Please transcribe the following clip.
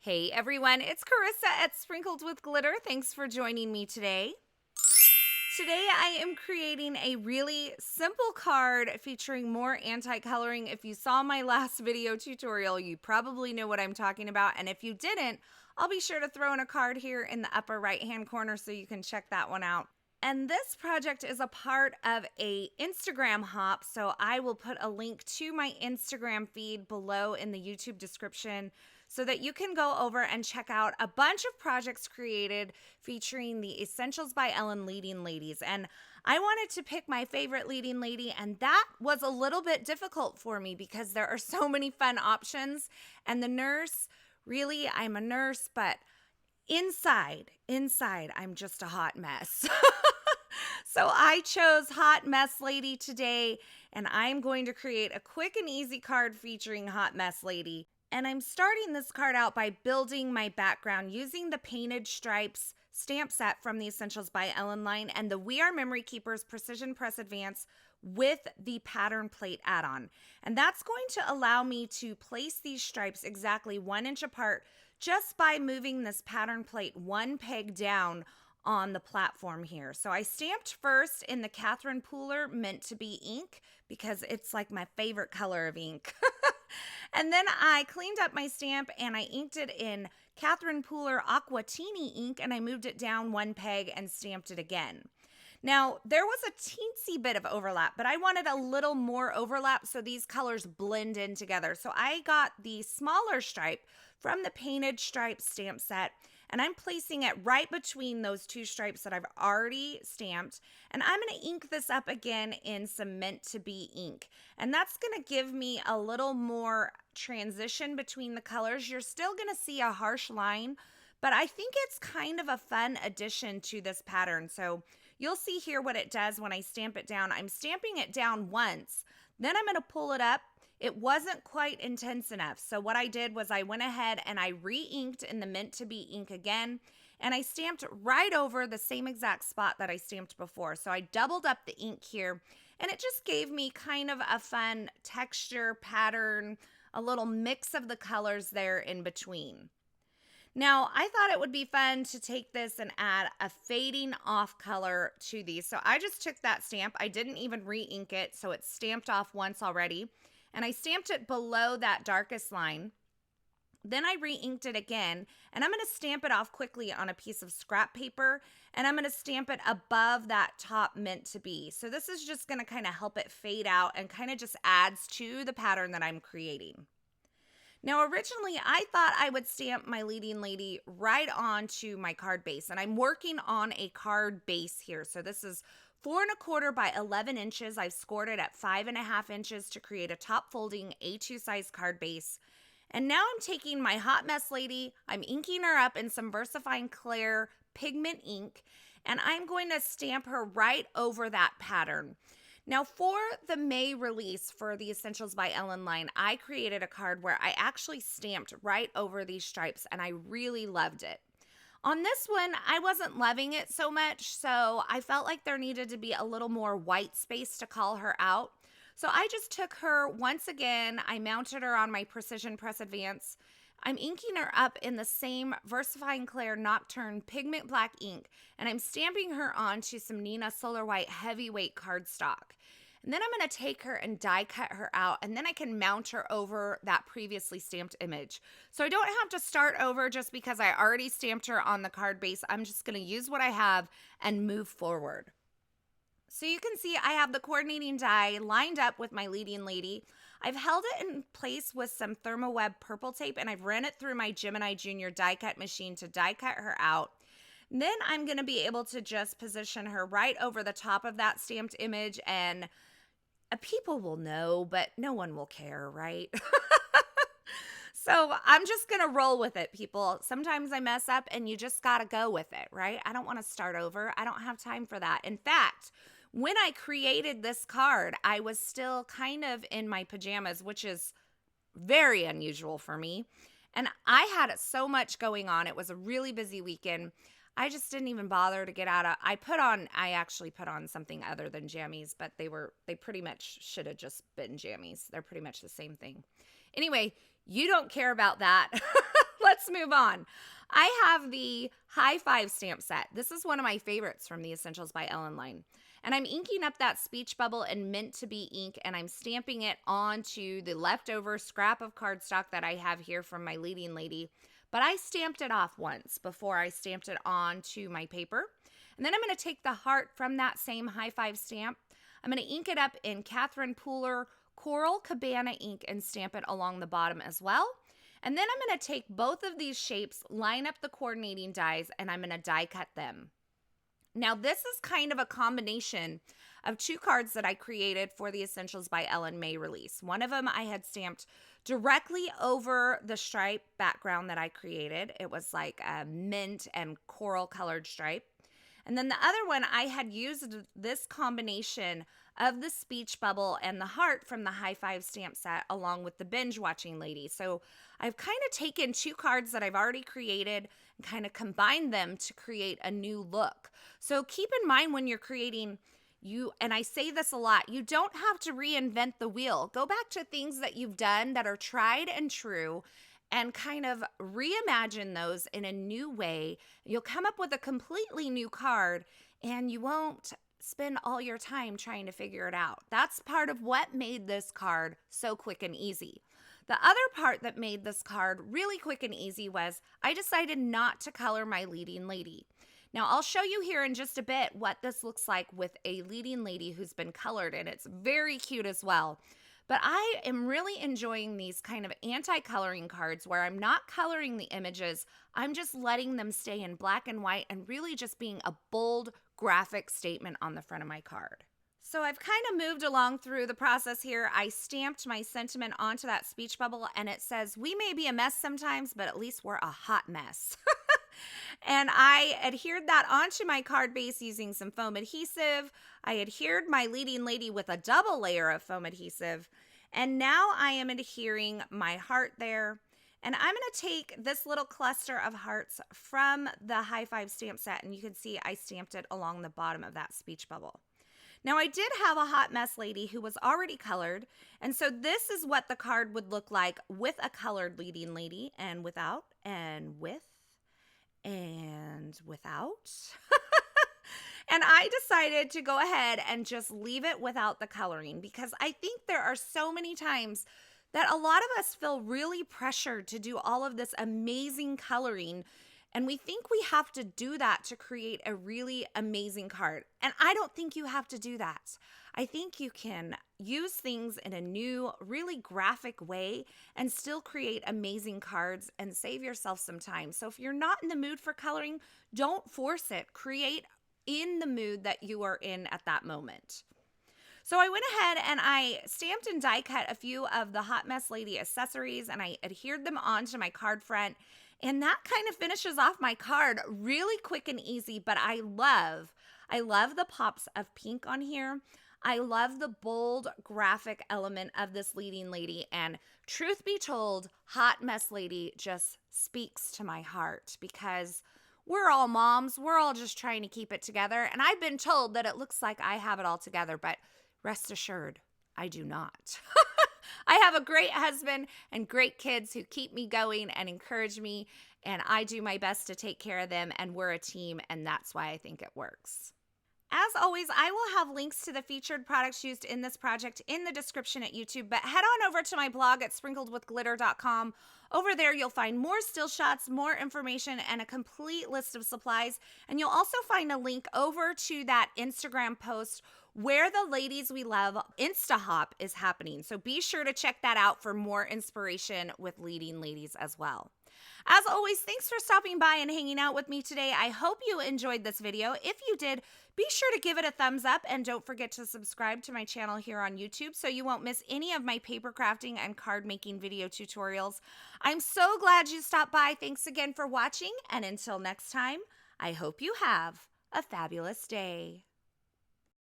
Hey everyone, it's Carissa at Sprinkled with Glitter. Thanks for joining me today. Today I am creating a really simple card featuring more anti-coloring. If you saw my last video tutorial, you probably know what I'm talking about. And if you didn't, I'll be sure to throw in a card here in the upper right-hand corner so you can check that one out. And this project is a part of a Instagram hop, so I will put a link to my Instagram feed below in the YouTube description so that you can go over and check out a bunch of projects created featuring the Essentials by Ellen leading ladies. And I wanted to pick my favorite leading lady, and that was a little bit difficult for me because there are so many fun options. And the nurse, really, I'm a nurse, but inside, I'm just a hot mess. So I chose Hot Mess Lady today, and I'm going to create a quick and easy card featuring Hot Mess Lady. And I'm starting this card out by building my background using the Painted Stripes stamp set from the Essentials by Ellen line and the We Are Memory Keepers Precision Press Advance with the pattern plate add-on. And that's going to allow me to place these stripes exactly 1 inch apart just by moving this pattern plate 1 peg down on the platform here. So I stamped first in the Catherine Pooler Meant to Be ink because it's like my favorite color of ink. And then I cleaned up my stamp and I inked it in Catherine Pooler Aquatini ink and I moved it down 1 peg and stamped it again. Now, there was a teensy bit of overlap, but I wanted a little more overlap so these colors blend in together. So I got the smaller stripe from the Painted Stripes stamp set, and I'm placing it right between those 2 stripes that I've already stamped. And I'm going to ink this up again in some Meant to Be ink. And that's going to give me a little more transition between the colors. You're still going to see a harsh line, but I think it's kind of a fun addition to this pattern. So you'll see here what it does when I stamp it down. I'm stamping it down once, then I'm going to pull it up. It wasn't quite intense enough. So what I did was I went ahead and I re-inked in the Meant to Be ink again, and I stamped right over the same exact spot that I stamped before. So I doubled up the ink here, and it just gave me kind of a fun texture pattern, a little mix of the colors there in between. Now, I thought it would be fun to take this and add a fading off color to these. So I just took that stamp. I didn't even re-ink it, so it's stamped off once already. And I stamped it below that darkest line. Then I re-inked it again, and I'm going to stamp it off quickly on a piece of scrap paper, and I'm going to stamp it above that top Meant to Be. So this is just going to kind of help it fade out and kind of just adds to the pattern that I'm creating. Now, originally, I thought I would stamp my leading lady right onto my card base, and I'm working on a card base here. So this is 4 1/4 by 11 inches. I've scored it at 5.5 inches to create a top folding A2 size card base. And now I'm taking my Hot Mess Lady, I'm inking her up in some VersaFine Clair pigment ink, and I'm going to stamp her right over that pattern. Now, for the May release for the Essentials by Ellen line, I created a card where I actually stamped right over these stripes, and I really loved it. On this one, I wasn't loving it so much, so I felt like there needed to be a little more white space to call her out. So I just took her once again, I mounted her on my Precision Press Advance. I'm inking her up in the same VersaFine Clair Nocturne pigment black ink, and I'm stamping her onto some Nina Solar White heavyweight cardstock. And then I'm going to take her and die cut her out, and then I can mount her over that previously stamped image. So I don't have to start over just because I already stamped her on the card base. I'm just going to use what I have and move forward. So you can see I have the coordinating die lined up with my leading lady. I've held it in place with some ThermoWeb purple tape, and I've ran it through my Gemini Junior die cut machine to die cut her out. And then I'm going to be able to just position her right over the top of that stamped image, and people will know, but no one will care, right? So I'm just going to roll with it, people. Sometimes I mess up and you just got to go with it, right? I don't want to start over. I don't have time for that. In fact, when I created this card, I was still kind of in my pajamas, which is very unusual for me. And I had so much going on. It was a really busy weekend. I just didn't even bother to get out of, I actually put on something other than jammies, but they pretty much should have just been jammies. They're pretty much the same thing. Anyway, you don't care about that. let's move on. I have the High Five stamp set. This is one of my favorites from the Essentials by Ellen line. And I'm inking up that speech bubble in Meant to Be ink, and I'm stamping it onto the leftover scrap of cardstock that I have here from my leading lady. But I stamped it off once before I stamped it onto my paper. And then I'm going to take the heart from that same High Five stamp. I'm going to ink it up in Catherine Pooler Coral Cabana ink and stamp it along the bottom as well. And then I'm going to take both of these shapes, line up the coordinating dies, and I'm going to die cut them. Now, this is kind of a combination of two cards that I created for the Essentials by Ellen May release. One of them I had stamped directly over the stripe background that I created. It was like a mint and coral colored stripe. And then the other one, I had used this combination of the speech bubble and the heart from the High Five stamp set along with the binge watching lady. So I've kind of taken two cards that I've already created and kind of combined them to create a new look. So keep in mind when you're creating, and I say this a lot, you don't have to reinvent the wheel. Go back to things that you've done that are tried and true and kind of reimagine those in a new way. You'll come up with a completely new card and you won't spend all your time trying to figure it out. That's part of what made this card so quick and easy. The other part that made this card really quick and easy was I decided not to color my leading lady. Now, I'll show you here in just a bit what this looks like with a leading lady who's been colored, and it's very cute as well. But I am really enjoying these kind of anti-coloring cards where I'm not coloring the images. I'm just letting them stay in black and white and really just being a bold graphic statement on the front of my card. So I've kind of moved along through the process here. I stamped my sentiment onto that speech bubble, and it says, "We may be a mess sometimes, but at least we're a hot mess." And I adhered that onto my card base using some foam adhesive. I adhered my leading lady with a double layer of foam adhesive. And now I am adhering my heart there. And I'm going to take this little cluster of hearts from the High Five stamp set. And you can see I stamped it along the bottom of that speech bubble. Now, I did have a hot mess lady who was already colored. And so this is what the card would look like with a colored leading lady, and without, and with, and without. And I decided to go ahead and just leave it without the coloring because I think there are so many times that a lot of us feel really pressured to do all of this amazing coloring, and we think we have to do that to create a really amazing card. And I don't think you have to do that. I think you can use things in a new, really graphic way and still create amazing cards and save yourself some time. So if you're not in the mood for coloring, don't force it. Create in the mood that you are in at that moment. So I went ahead and I stamped and die cut a few of the Hot Mess Lady accessories, and I adhered them onto my card front. And that kind of finishes off my card really quick and easy, but I love the pops of pink on here. I love the bold graphic element of this leading lady, and truth be told, Hot Mess Lady just speaks to my heart because we're all moms. We're all just trying to keep it together, and I've been told that it looks like I have it all together, but rest assured, I do not. I have a great husband and great kids who keep me going and encourage me, and I do my best to take care of them, and we're a team, and that's why I think it works. As always, I will have links to the featured products used in this project in the description at YouTube, but head on over to my blog at sprinkledwithglitter.com. Over there, you'll find more still shots, more information, and a complete list of supplies. And you'll also find a link over to that Instagram post where the Ladies We Love Insta Hop is happening. So be sure to check that out for more inspiration with leading ladies as well. As always, thanks for stopping by and hanging out with me today. I hope you enjoyed this video. If you did, be sure to give it a thumbs up and don't forget to subscribe to my channel here on YouTube so you won't miss any of my paper crafting and card making video tutorials. I'm so glad you stopped by. Thanks again for watching, and until next time, I hope you have a fabulous day.